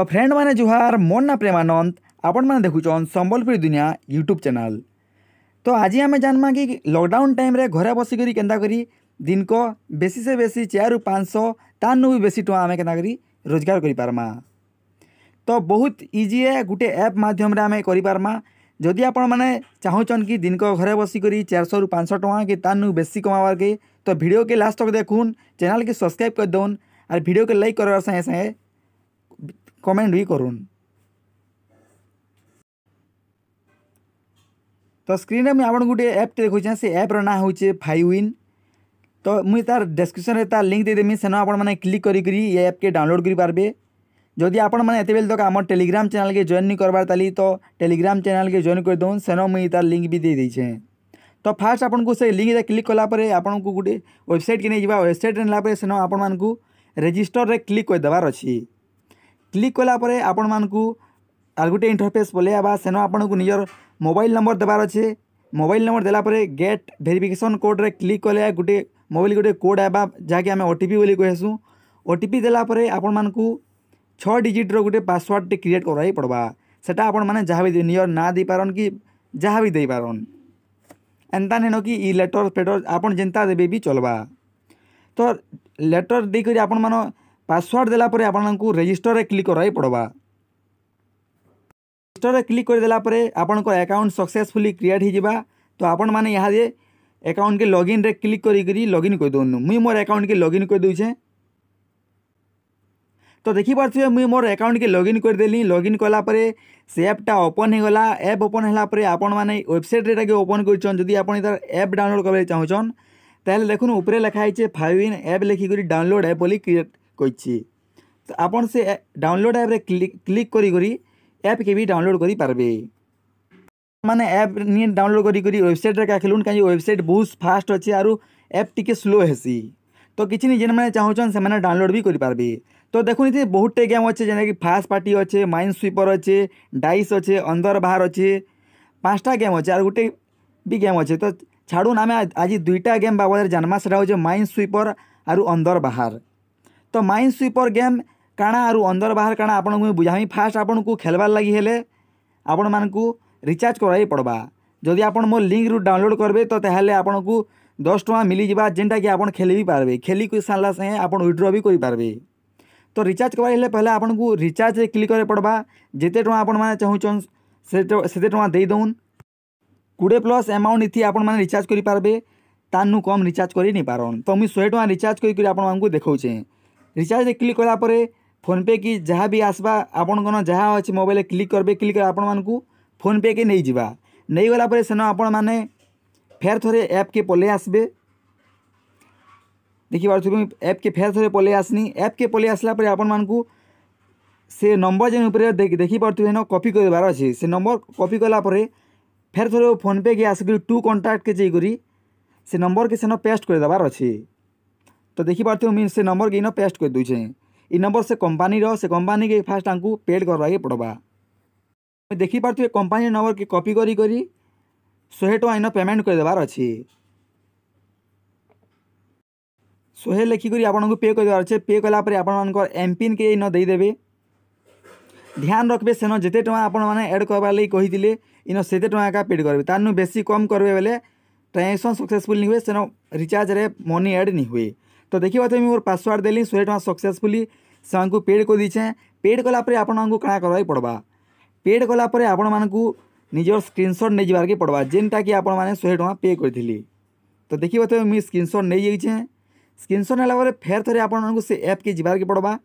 तो फ्रेंड माने जुहार मोर ना प्रेमानंद आपण मैंने देखुचन संबलपुरी दुनिया यूट्यूब चैनल। तो आज आम जानमा कि लॉकडाउन टाइम रे घरे बसिक केन्ता करी दिन को बेसी से बेसी 400 ରୁ 500 तानु भी बेसी टଙ୍କା आम केन्ता करी रोजगार करि पारमा। तो बहुत इजी है, गोटे ऐप माध्यम रे आम करि पारमा। जदि आपण माने चाहूचन कि दिन को घरे बसिक 400 ରୁ 500 टଙ୍କା कि तानु बेसी कमावार के, तो वीडियो के लास्ट तक देखुन, चैनल के सब्सक्राइब कर दउन और वीडियो के लाइक करवार संगे संगे कमेंट भी करूँ। तो स्क्रीन में आपन गोटे ऐप देखुचे, से ऐप ना हूँ फाइविन। तो मुझे तार डिस्क्रिप्शन में तार लिंक देदेमी, सेन आपण मैंने क्लिक करी ये ऐप के डाउनलोड करि पारबे। जदि आपण मैंने एते बेल तक आम टेलीग्राम चैनल के जॉइन नहीं करबार ताली तो टेलीग्राम चैनल के जॉइन कर दउन, सेन मुझे तार लिंक भी दे देछे। तो फास्ट आपन को से लिंक रे क्लिक कला परे आपन को गोटे वेबसाइट के नहीं जावा। वेबसाइट रे नेला परे सेन आपण मान को रजिस्टर रे क्लिक कर देबार अछि। क्लिक कला परे आपण मान को आर गोटे इंटरफेस बोले आबा, सेन आपण को निजर मोबाइल नंबर देबार अच्छे। मोबाइल नंबर देला परे गेट वेरिफिकेशन कोड रे क्लिक कले गोटे मोबाइल गोटे कोड आबा, जहाँकि आम ओटीपी बोली कहसुँ। ओटीपी देला परे आपण मान को 6 डिजिट रो गोटे पासवर्ड क्रिएट कराई पड़वा। सेटा आपण माने जहाँ भी निजर ना दे पारन कि जहाँ भी दे पारन, एंता नहीं कि ई लेटर पेटर आपण जेंता देबे भी चलवा। तो लेटर देकर आपण मान पासवर्ड देला परे आपण को रजिस्टर रे क्लिक कराई पड़वा। रजिस्टर रे क्लिक कर देला परे आपण को अकाउंट सक्सेसफुली क्रिएट हो जाबा। तो आपण माने यहाँ दे अकाउंट के लॉगिन रे क्लिक करी लॉगिन कर दोनु। मुई मोर अकाउंट के लॉगिन कर दूचे। तो देखि पारछे मुई मोर अकाउंट के लॉगिन कर देली। लॉगिन कला परे से ऐपटा ओपन हो गला। ऐप ओपन होला परे आपण माने वेबसाइट रे के ओपन करछन। जदि आपण इधर ऐप डाउनलोड करबे चाहछन ताले देखुन ऊपरे लिखा है फाइविन ऐप लिखि करी डाउनलोड ऐप बोली क्रिएट करछि। तो आपण से डाउनलोड ऐप रे क्लिक करी ऐप के भी डाउनलोड करि पारबे। माने ऐप नि डाउनलोड करी वेबसाइट रे का खेलुन, कहीं वेबसाइट बहुत फास्ट अच्छे और ऐप टिके स्लो हेसी। तो किछि नि जेन माने चाहछन से माने डाउनलोड भी करि पारबे। तो देखुन इथे बहुत टे गेम अच्छे, जेना कि फास्ट पार्टी अच्छे, माइन स्वीपर अच्छे, डाइस अच्छे, अंदर बाहर अच्छे, 5टा गेम अच्छे और गोटे भी गेम अच्छे। तो छाड़ून आम आज 2टा गेम बाबद जानमा, सेटा हो माइन स्वीपर और अंदर बाहर। तो माइन स्वीपर गेम काଣା और अंदर बाहर काଣା आपन को बुझामी। फास्ट आपन को खेलबार लगी हेले आपण मान को रिचार्ज कराई पड़वा। जदि आपन मोर लिंक रु डाउनलोड करबे तो ताहले आपन को 10 टଙ୍କା मिली जिबा, जेनटा कि आपन खेली भी पारबे। खेली को साला से आपन विड्रॉ भी करि पारबे। तो रिचार्ज करबा हेले पहले आपन को रिचार्ज रे क्लिक करे पड़वा। जेते टଙ୍କା आपन माने चाहूचन सेते टଙ୍କା देई दउन। 20+ अमाउंट इथि आपन माने रिचार्ज करि पारबे, तानु कम रिचार्ज करि नि पारन। तो मुई 100 टଙ୍କା रिचार्ज करि आपन मान को देखौचे। रिचार्ज रे क्लिक कला परे फोन पे की जहाँ भी आसबा आपन कोन जहाँ अच्छे मोबाइल क्लिक करबे। क्लिक कर आपन मान को फोन पे के नहीं जिबा। नहीं गला परे सेन आपन माने फेर थोड़े ऐप के पले आसबे। देखि पारछुबे ऐप के फेर थोड़े पले आसनी। ऐप के पले आसला परे आपन मान को से नंबर जेन ऊपर देखि पारथुबे न कॉपी करबार अछि। से नंबर कॉपी कला परे फेर थोड़े फोन पे के आसकरी टू कॉन्टैक्ट के जई करी से नंबर के सेन पेस्ट कर देबार अछि। तो देखि पारथुबे मी से नंबर के न पेस्ट कर दूछे। इ नंबर से कंपनी के फास्ट आंकु पेड करवा के पड़वा। देखि पारथुबे कंपनी नंबर के कॉपी करी 100 टଙ୍କା इन पेमेंट कर देबार अछि। 100 लिखि करी आपन को पे कर देबार अछि। पे कला परे आपन मान को एम पिन के इन देई देबे। ध्यान रखबे सेन जेते टଙ୍କା आपन माने ऐड करबा लई कहिदिले इन सेते टଙ୍କା का पेड करबे। तानु बेसी कम करबे बेले ट्रांजैक्शन सक्सेसफुल नहीं हुए, सेन रिचार्ज रे मनी ऐड नहीं हुए। तो देखिए बात मोर पासवर्ड देली 100 टଙ୍କା सक्सेसफुली से को पेड कर दीछे। पेड कला परे आपन को काଣା करबाई पड़वा। पेड कला परे आपन मान को निजर स्क्रीनशॉट नहीं जिबार के पड़वा, जेनटा कि आपन माने 100 टଙ୍କା पे करथिली। तो देखिए बात मी स्क्रीनशॉट नहीं जाइछे। स्क्रीनशॉट नेला परे फेर थोड़े आपन मान को से ऐप के जिबार के पड़वा।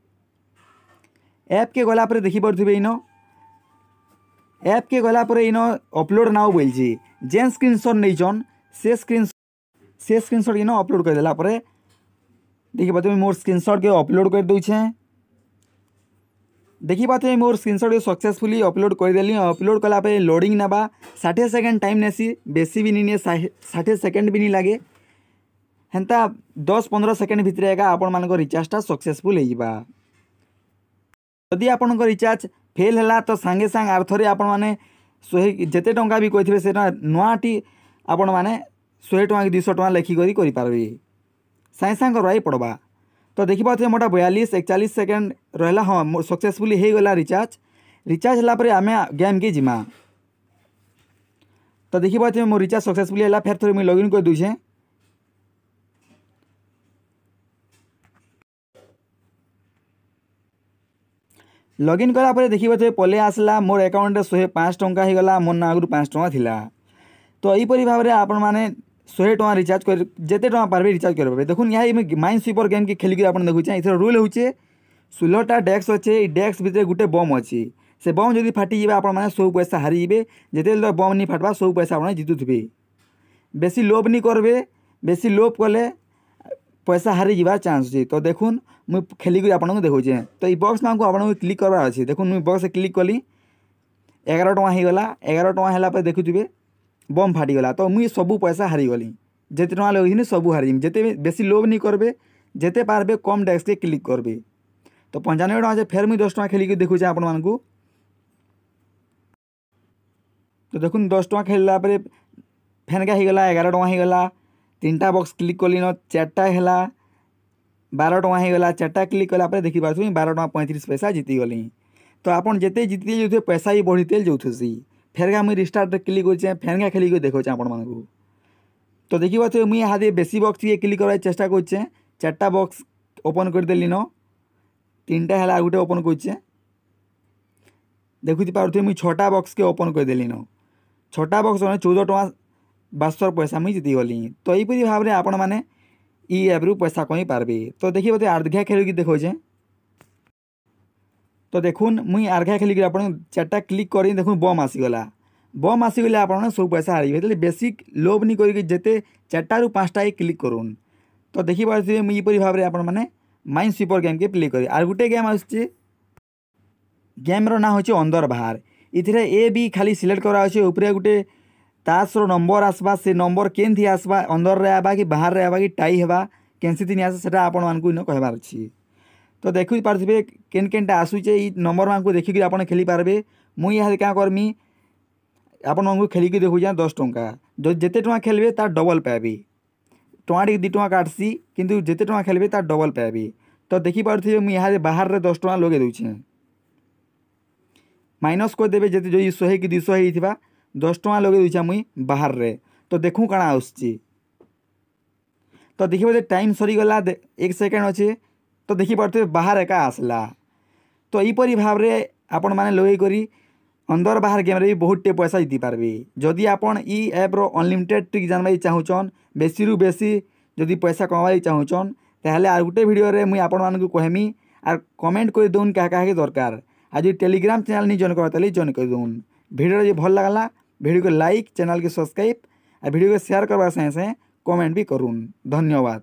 ऐप के गला परे देखि पड़थुबे इन ऐप के गला परे इन अपलोड नाउ बोलछि। जेन स्क्रीनशॉट नहीं जन से स्क्रीनशॉट इन अपलोड कर देला परे देखिए बात मोर स्क्रीनशॉट के अपलोड कर दूछे। देखिए बात मोर स्क्रीनशॉट के सक्सेसफुली अपलोड कर देली। अपलोड कला पे लोडिंग नेबा 60 सेकेंड टाइम नेसी, बेसी भी नहीं 60 सेकेंड भी नहीं लगे। हेन्ता 10-15 सेकेंड भितर एका आपण मान को रिचार्जटा सक्सेसफुल हो जिबा। यदि आपण को रिचार्ज फेल हैला तो सांगे सांग आर थरे आपण माने 100 जेते टଙ୍କା भी कहिथिबे सेटा नुआटी आपण माने 100 टଙ୍କା कि 200 टଙ୍କା लेखि करी पारबे। साइंस करवाई पड़वा। तो देखिए मोटा 42-41 सेकेंड रहा। हाँ सक्सेसफुली हो गला रिचार्ज। रिचार्ज है आम गेम के जिमा। तो देखिए मो रिचार्ज सक्सेसफुली है। फिर थोड़ी मुझे लॉगिन कर दूचे। लॉगिन कलापर देखिए पले आसला मोर अकाउंट 105 टंका हो गला। मोर ना आगु 5 टंका थिला। तो यहीपरी भाव में आपण मैंने 100 टंका रिचार्ज कर जिते टंका पारे रिचार्ज करेंगे। देखुन यहाँ माइन स्वीपर गेम की खेलिक आप देखुचे। इथर रूल होचे 16टा डेस्क अच्छे। डेस्क भितर गोटे बम अच्छी। से बम जदि फाटी आप सब पैसा हारिजे। जिते बम नहीं फाटवा सब पैसा आप जितुथे। बेसी लोभ नहीं करबे। बेसी लोभ कले पैसा हारी जावार चांस अच्छे। तो देखुन मुझे खेलिक आपको देखुचे। तो ये बक्स मांको आपको क्लिक करवार अच्छे। देखुन मुझे बक्स क्लिक कली 11 टंका होगला। 11 टंका है देखुए बम फाटीगला। तो मुझे सब पैसा हारीगली। जिते टंका लगे सब हारी। जिते बेसी लोभ नहीं करबे। जिते पारबे कम डेस्क के क्लिक करबे। तो 95 टंका फिर मुझे 10 टंका खेलिक देखुचे आपण मानकू। तो देखुन 10 टंका खेलला फेनका होगला 11 टंका होगला। 3टा बक्स क्लिक कली न 4टा है 12 टंका होगला। 4टा क्लिक कला देखी पार्थ 12 टंका 35 पैसा जीतीगली। तो आपन जिते जीती जाऊे पैसा ही बढ़ीते जाऊथी। फेरगा मुझे रिस्टार्ट क्लिक कर फेरगा खेलिक देखुचे आपण मानकू। तो देखी पार्थ मुझे यहाँ बेसी बक्स के क्लिक करवार चेष्टा करे। 4टा बक्स ओपन करदेली न 3टा है गोटे ओपन करे। देखुची पार्थ मुझे 6टा बक्स के ओपन करदेली न 6टा बक्स 14 टंका 72 पैसा मुझे जीतीगली। तो यहीपरी भाव में आपण मैंने एप्रु पैसा कमी पार्बे। तो देखिए बोलते अर्घा खेलिक देखुचे। तो देखुन मुई अर्घा खेलिक आप 4टा क्लिक कर देखुन बम आसीगला। बम आसीगले आप सब पैसा हारिबे। बेसिक लोभ नहीं करी जिते 4टा रु 5टा क्लिक करूँ। तो देखी पारे मुझे भाव में आप माइन स्वीपर गेम के प्ले करें। आर गोटे गेम आसचे गेम रो ना होचे अंदर बाहर। इथिरे ए बी खाली सिलेक्ट करा होचे। ऊपर गोटे तास रो नंबर आसबा। से नंबर केन थी आसबा अंदर रे आबा कि बाहर रे आबा कि टाई हेबा केनसी थी आसे सेटा आपण मानकू इन कहबार अछि। तो देखि पारथिबे केन केनटा आसुचे ई नंबर मानकू देखिक आपण खेली पारबे। मुई यहाँ क्या करमी आपण मानकू खेलिक देखुचा 10 टंका। जो जिते टंका खेलबे तार डबल पाबी। टंका 2 टंका काटसी किंतु जिते टंका खेलबे तार डबल पाबी। तो देखि पारथिबे मुई यहाँ बाहर रे 10 टंका लगे दउछे। माइनस कर देबे जते जो 100 कि 200 होइथिबा 10 टंका लगे दूचा मुई बाहर रे। तो देखूँ काଣା आसुची। तो देखिए टाइम सरीगला 1 सेकेंड अच्छे। तो देखी पारे बाहर एका आसला। तो यहीपरी भाव में आपण मैंने लगे करी अंदर बाहर गेम रे भी बहुत टे पैसा जीति पारबे। जदि आपण ई ऐप रो अनलिमिटेड ट्रिक जानवाई चाहूचन बेसी रु बेसी जदि पैसा कमाई चाहूचन ताहले आर गुटे वीडियो रे मुई आपण मानकू कहमी। आर कमेंट कर दून क्या क्या दरकार। आज टेलीग्राम चैनल नहीं जॉइन करता जॉइन कर दून। वीडियो जो भल लगला वीडियो को लाइक चैनल के सब्सक्राइब और वीडियो को शेयर करवा से कमेंट भी करूँ। धन्यवाद।